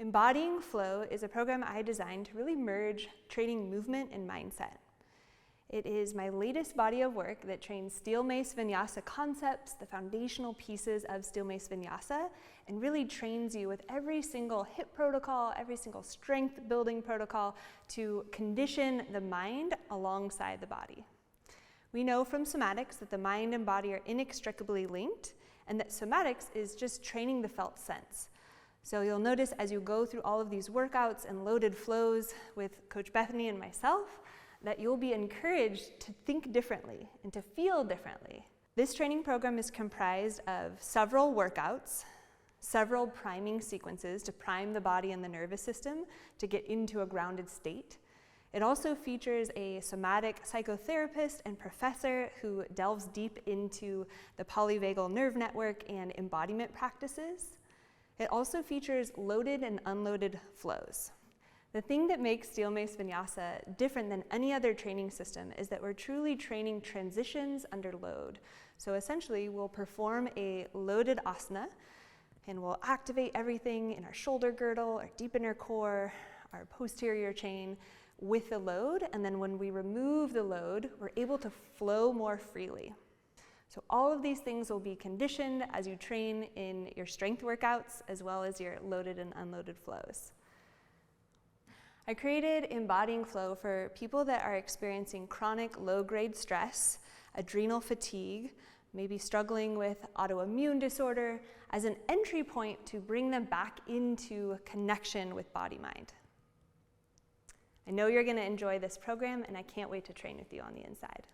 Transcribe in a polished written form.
Embodying Flow is a program I designed to really merge training movement and mindset. It is my latest body of work that trains steel Mace Vinyasa concepts, the foundational pieces of steel Mace Vinyasa, and really trains you with every single hip protocol, every single strength building protocol to condition the mind alongside the body. We know from somatics that the mind and body are inextricably linked, and that somatics is just training the felt sense. So you'll notice as you go through all of these workouts and loaded flows with Coach Bethany and myself, that you'll be encouraged to think differently and to feel differently. This training program is comprised of several workouts, several priming sequences to prime the body and the nervous system to get into a grounded state. It also features a somatic psychotherapist and professor who delves deep into the polyvagal nerve network and embodiment practices. It also features loaded and unloaded flows. The thing that makes steel Mace Vinyasa different than any other training system is that we're truly training transitions under load. So essentially, we'll perform a loaded asana, and we'll activate everything in our shoulder girdle, our deep inner core, our posterior chain with the load, and then when we remove the load, we're able to flow more freely. So all of these things will be conditioned as you train in your strength workouts as well as your loaded and unloaded flows. I created Embodying Flow for people that are experiencing chronic low-grade stress, adrenal fatigue, maybe struggling with autoimmune disorder, as an entry point to bring them back into connection with body-mind. I know you're going to enjoy this program, and I can't wait to train with you on the inside.